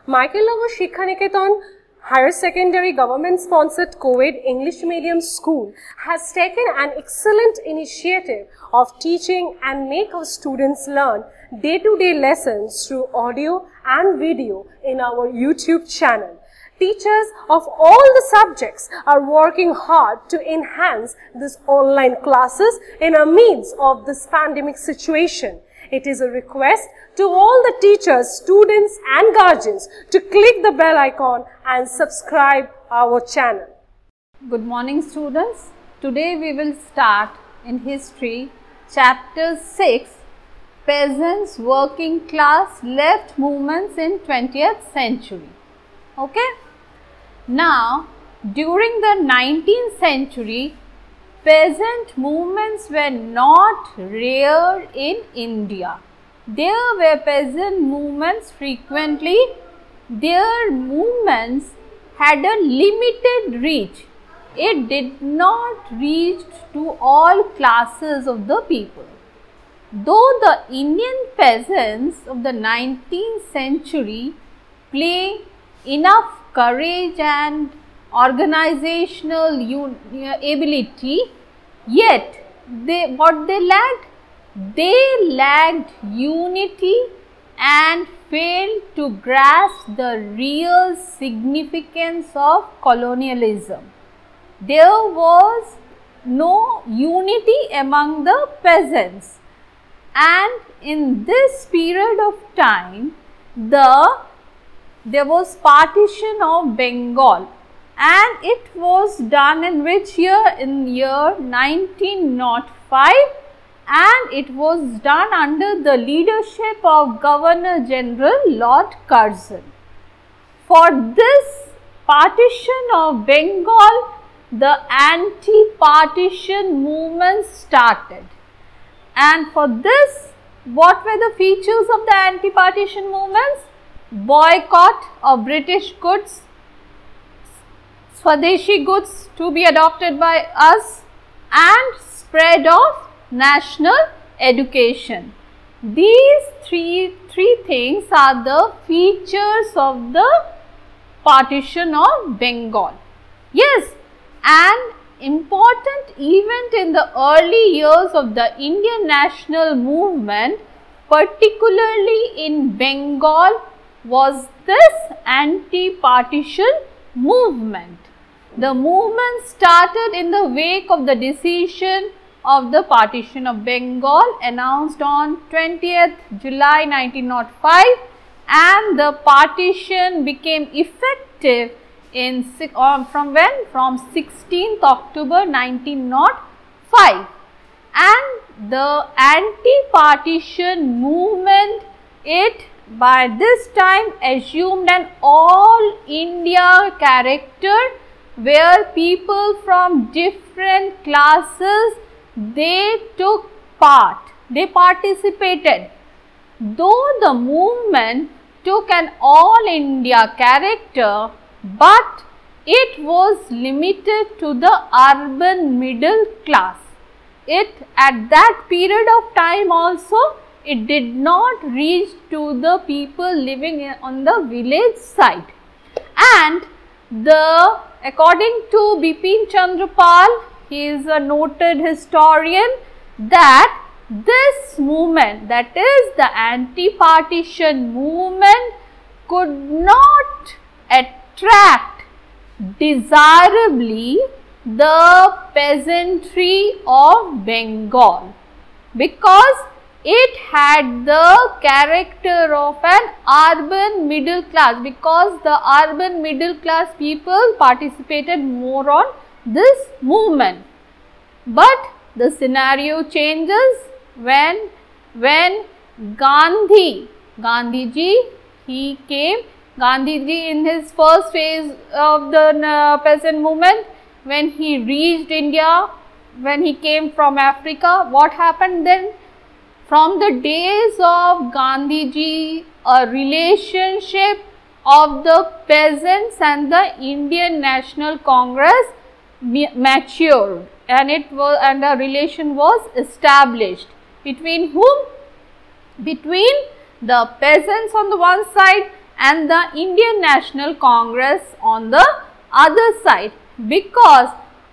Michael Shikhaniketan Higher Secondary Government Sponsored Co-ed English Medium School has taken an excellent initiative of teaching and make our students learn day-to-day lessons through audio and video in our YouTube channel. Teachers of all the subjects are working hard to enhance these online classes in the midst of this pandemic situation. It is a request to all the teachers, students and guardians to click the bell icon and subscribe our channel. Good morning students. Today we will start in history chapter 6, Peasants Working Class Left Movements in 20th Century. Okay. Now during the 19th century, peasant movements were not rare in India. There were peasant movements frequently. Their movements had a limited reach. It did not reach to all classes of the people. Though the Indian peasants of the 19th century play enough courage and organizational ability, yet what they lacked? They lacked unity and failed to grasp the real significance of colonialism. There was no unity among the peasants, and in this period of time there was partition of Bengal, and it was done in which year? In year 1905, and it was done under the leadership of Governor General Lord Curzon. For this partition of Bengal, the anti-partition movement started, and for this, what were the features of the anti-partition movements? Boycott of British goods, Swadeshi goods to be adopted by us, and spread of national education. These three things are the features of the partition of Bengal. Yes, an important event in the early years of the Indian national movement, particularly in Bengal, was this anti-partition movement. The movement started in the wake of the decision of the partition of Bengal announced on 20th July 1905, and the partition became effective from when? From 16th October 1905. And the anti-partition movement, it by this time assumed an all India character, where people from different classes, they took part, they participated. Though the movement took an all India character, but it was limited to the urban middle class. At that period of time also, it did not reach to the people living on the village side. And according to Bipin Chandra Pal, he is a noted historian, that this movement, that is the anti-partition movement, could not attract desirably the peasantry of Bengal, because it had the character of an urban middle class, because the urban middle class people participated more on this movement. But the scenario changes when Gandhiji he came. Gandhiji, in his first phase of the peasant movement, when he reached India, when he came from Africa, what happened then? From the days of Gandhiji, a relationship of the peasants and the Indian National Congress matured, and a relation was established between whom? Between the peasants on the one side and the Indian National Congress on the other side, because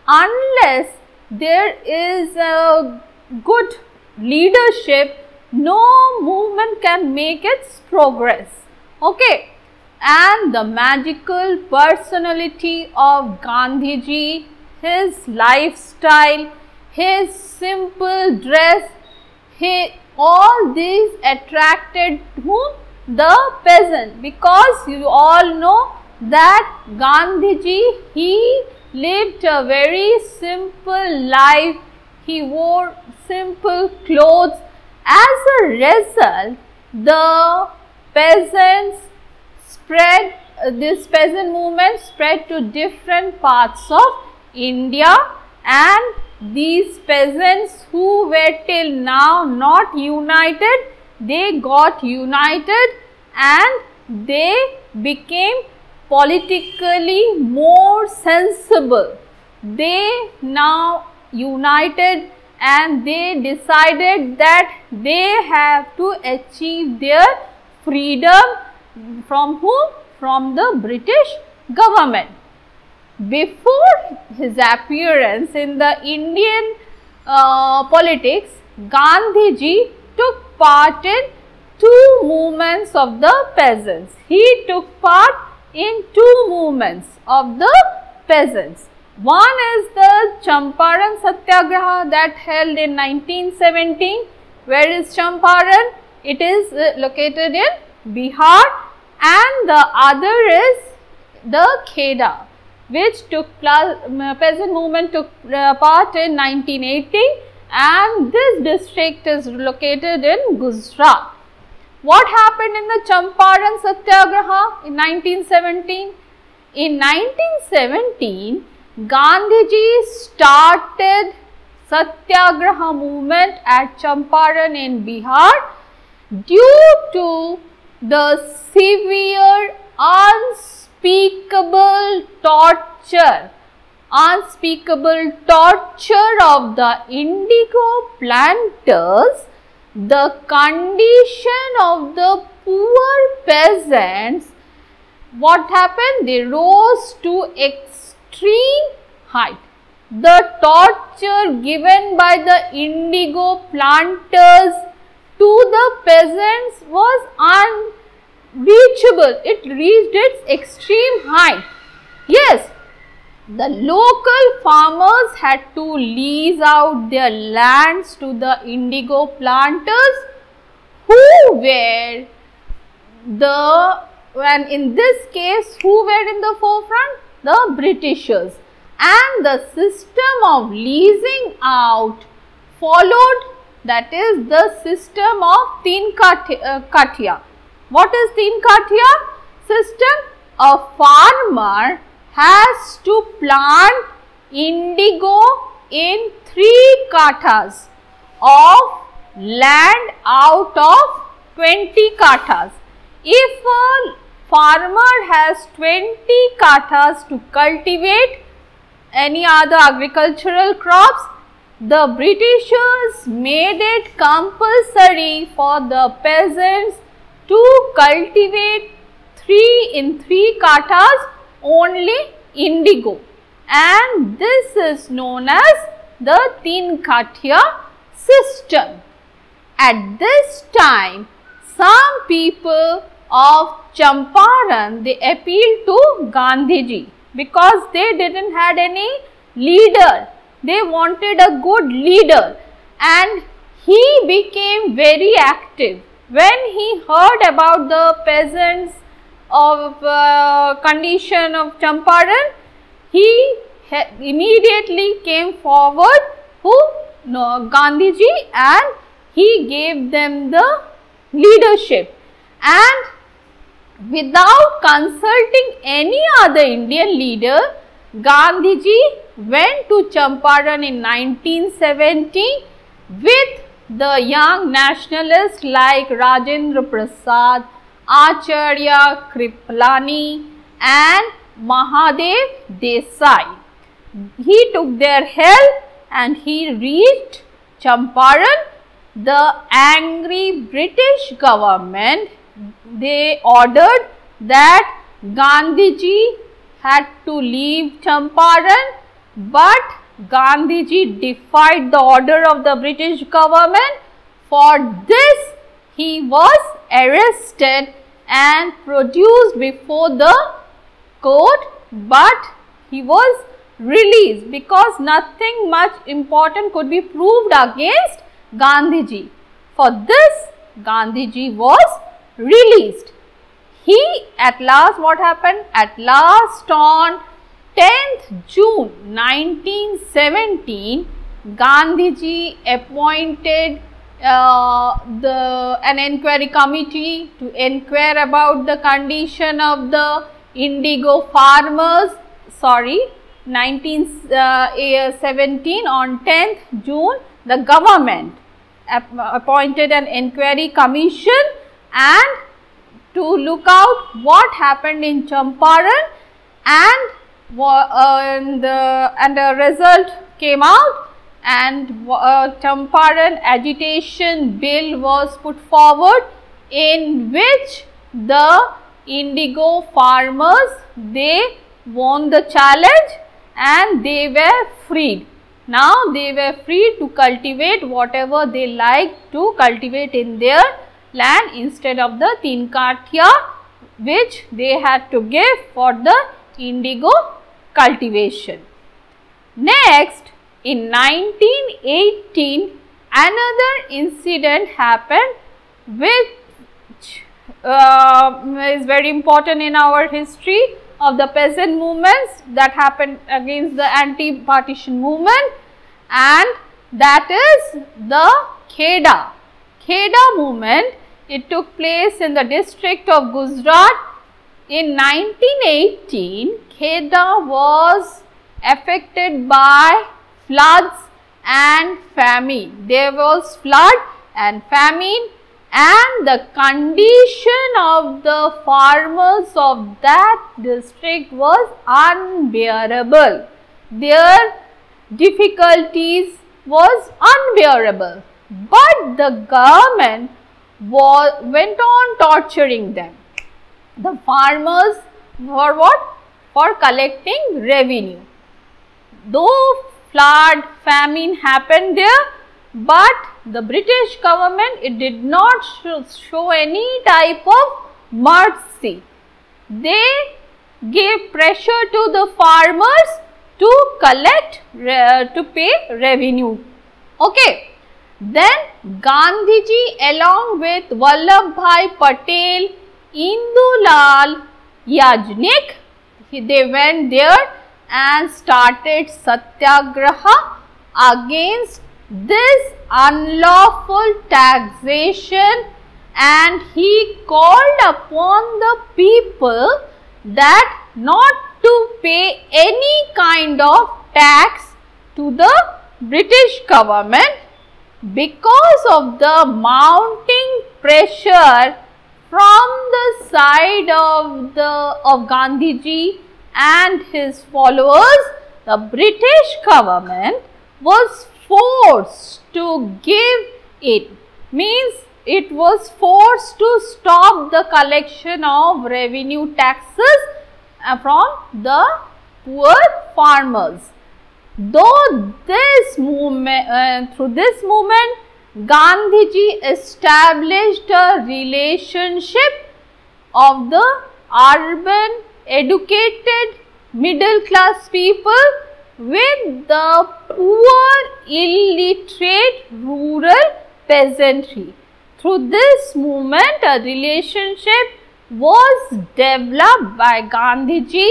unless there is a good leadership, no movement can make its progress. Okay. And the magical personality of Gandhiji, his lifestyle, his simple dress, all these attracted whom? The peasant, because you all know that Gandhiji, he lived a very simple life, he wore simple clothes. As a result, the peasants spread, this peasant movement spread to different parts of India, and these peasants who were till now not united, they got united and they became politically more sensible. They now united and they decided that they have to achieve their freedom from whom? From the British government. Before his appearance in the Indian politics, Gandhiji took part in two movements of the peasants. He took part in two movements of the peasants. One is the Champaran Satyagraha that held in 1917. Where is Champaran? It is located in Bihar, and the other is the Kheda, which peasant movement took part in 1980, and this district is located in Gujarat. What happened in the Champaran Satyagraha in 1917? In 1917, Gandhiji started Satyagraha movement at Champaran in Bihar due to the severe, unspeakable torture of the indigo planters. The condition of the poor peasants, what happened? They rose to extreme height. The torture given by the indigo planters to the peasants was unreachable. It reached its extreme height. Yes, the local farmers had to lease out their lands to the indigo planters, who were and in this case, who were in the forefront? The Britishers. And the system of leasing out followed, that is the system of Teen Katia. What is Teen Katia system? A farmer has to plant indigo in 3 kathas of land out of 20 kathas. If a farmer has 20 kathas to cultivate any other agricultural crops, the Britishers made it compulsory for the peasants to cultivate 3 kathas only indigo, and this is known as the Teen Katia system. At this time, some people of Champaran, they appealed to Gandhiji because they didn't had any leader. They wanted a good leader, and he became very active. When he heard about the peasants of condition of Champaran, he immediately came forward Gandhiji, and he gave them the leadership, and without consulting any other Indian leader, Gandhiji went to Champaran in 1917 with the young nationalists like Rajendra Prasad, Acharya Kripalani and Mahadev Desai. He took their help and he reached Champaran. The angry British government, they ordered that Gandhiji had to leave Champaran, but Gandhiji defied the order of the British government. For this, he was arrested and produced before the court, but he was released because nothing much important could be proved against Gandhiji. For this, Gandhiji was released. He at last, what happened? At last on 10th June 1917, Gandhiji appointed an inquiry committee to inquire about the condition of the indigo farmers. 1917, on 10th June, the government appointed an inquiry commission and to look out what happened in Champaran, and a result came out, and Champaran agitation bill was put forward, in which the indigo farmers, they won the challenge and they were freed. Now they were free to cultivate whatever they liked to cultivate in their land instead of the 3 kathya which they had to give for the indigo cultivation. Next, in 1918, another incident happened which is very important in our history of the peasant movements that happened against the anti-partition movement, and that is the Kheda movement. It took place in the district of Gujarat. In 1918, Kheda was affected by floods and famine. There was flood and famine, and the condition of the farmers of that district was unbearable. Their difficulties was unbearable, but the government went on torturing them. The farmers for what? For collecting revenue. Though flood, famine happened there, but the British government, it did not show any type of mercy. They gave pressure to the farmers to collect, to pay revenue. Okay. Then Gandhiji along with Vallabhbhai Patel, Indulal Yajnik, they went there and started satyagraha against this unlawful taxation, and he called upon the people that not to pay any kind of tax to the British government because of the mounting pressure from the side of Gandhiji and his followers. The British government was forced to give it, means it was forced to stop the collection of revenue taxes from the poor farmers. Though this movement, through this movement, Gandhiji established a relationship of the urban educated middle class people with the poor illiterate rural peasantry. Through this movement, a relationship was developed by Gandhiji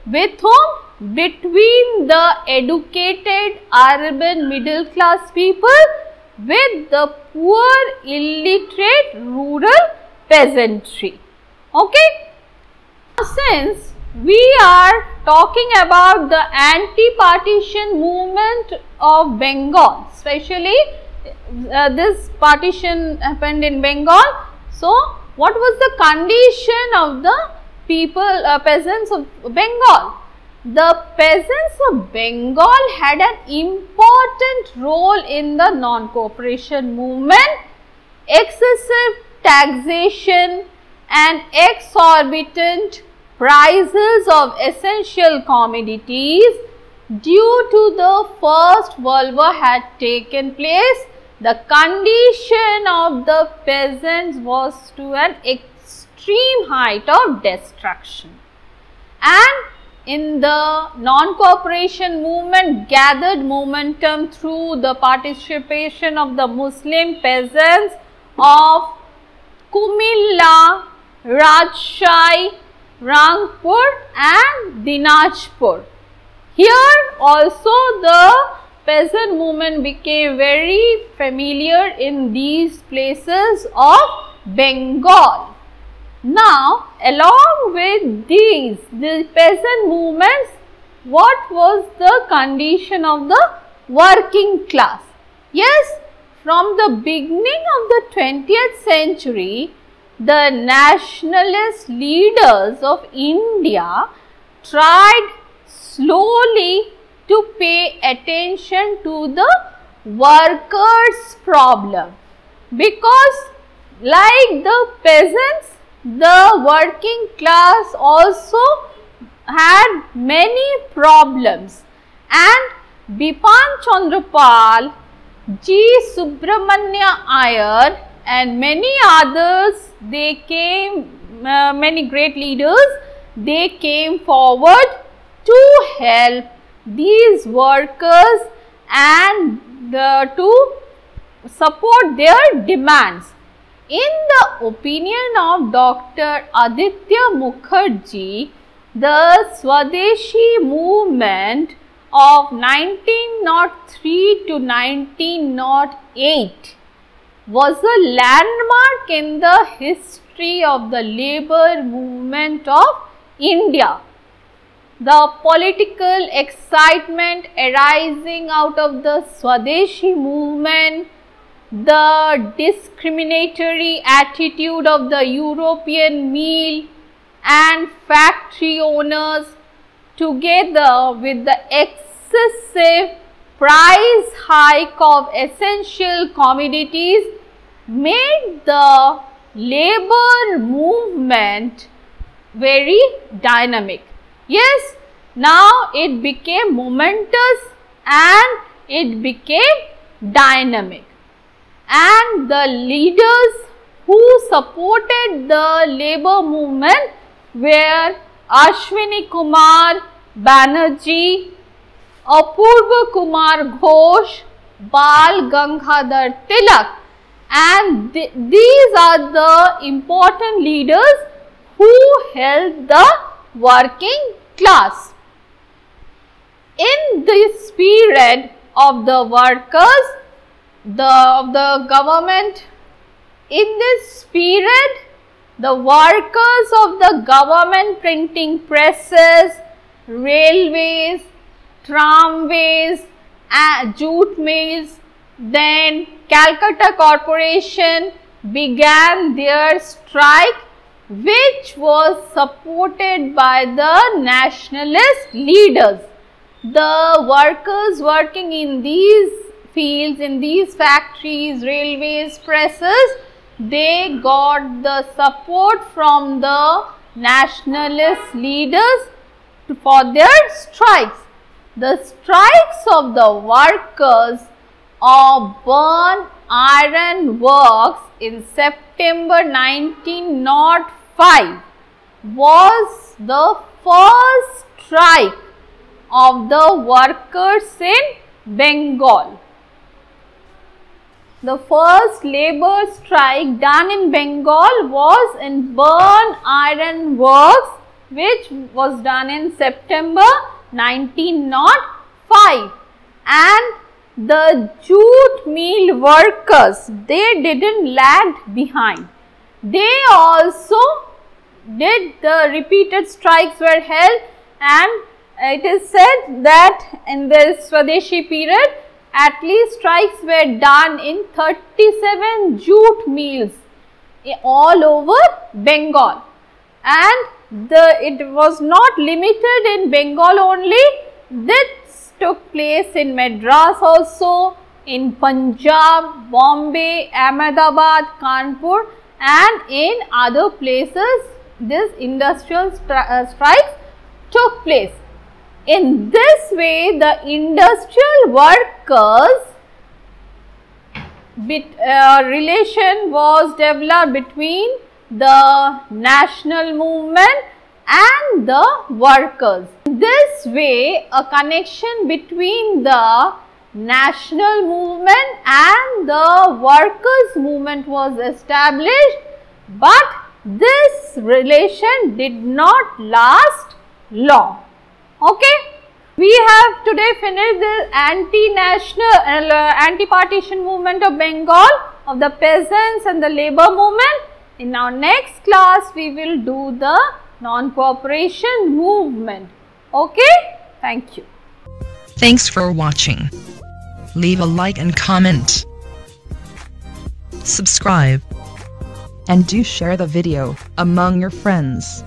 with whom? Between the educated urban middle class people with the poor illiterate rural peasantry. Okay. Since we are talking about the anti-partition movement of Bengal, especially this partition happened in Bengal. So, what was the condition of the people, peasants of Bengal? The peasants of Bengal had an important role in the non-cooperation movement. Excessive taxation and exorbitant prices of essential commodities due to the First World War had taken place, the condition of the peasants was to an extreme height of destruction. And in the non-cooperation movement gathered momentum through the participation of the Muslim peasants of Kumilla, Rajshahi, Rangpur and Dinajpur. Here also the peasant movement became very familiar in these places of Bengal. Now, along with the peasant movements, what was the condition of the working class? Yes, from the beginning of the 20th century, the nationalist leaders of India tried slowly to pay attention to the workers' problem, because like the peasants, the working class also had many problems, and Bipin Chandra Pal, G. Subramanya Iyer and many others, they came, many great leaders, they came forward to help these workers and to support their demands. In the opinion of Dr. Aditya Mukherjee, the Swadeshi movement of 1903 to 1908 was a landmark in the history of the labour movement of India. The political excitement arising out of the Swadeshi movement, the discriminatory attitude of the European mill and factory owners, together with the excessive price hike of essential commodities, made the labour movement very dynamic. Yes, now it became momentous and it became dynamic. And the leaders who supported the labour movement were Ashwini Kumar Banerjee, Apurva Kumar Ghosh, Bal Gangadhar Tilak, and these are the important leaders who held the working class. In this period of the workers, of the government, in this period, the workers of the government printing presses, railways, tramways, jute mills, then Calcutta Corporation began their strike, which was supported by the nationalist leaders. The workers working in these fields, in these factories, railways, presses, they got the support from the nationalist leaders for their strikes. The strikes of the workers of Burn Iron Works in September 1905 was the first strike of the workers in Bengal. The first labour strike done in Bengal was in Burn Iron Works, which was done in September 1905, and the jute mill workers, they didn't lag behind. They also did, the repeated strikes were held, and it is said that in the Swadeshi period, at least strikes were done in 37 jute mills all over Bengal, and it was not limited in Bengal only. This took place in Madras also, in Punjab, Bombay, Ahmedabad, Kanpur, and in other places this industrial strikes took place. In this way, the industrial workers relation was developed between the national movement and the workers. In this way, a connection between the national movement and the workers movement was established, but this relation did not last long. Okay, we have today finished the anti-partition movement of Bengal, of the peasants and the labor movement. In our next class, we will do the non-cooperation movement. Okay, thank you. Thanks for watching. Leave a like and comment. Subscribe. And do share the video among your friends.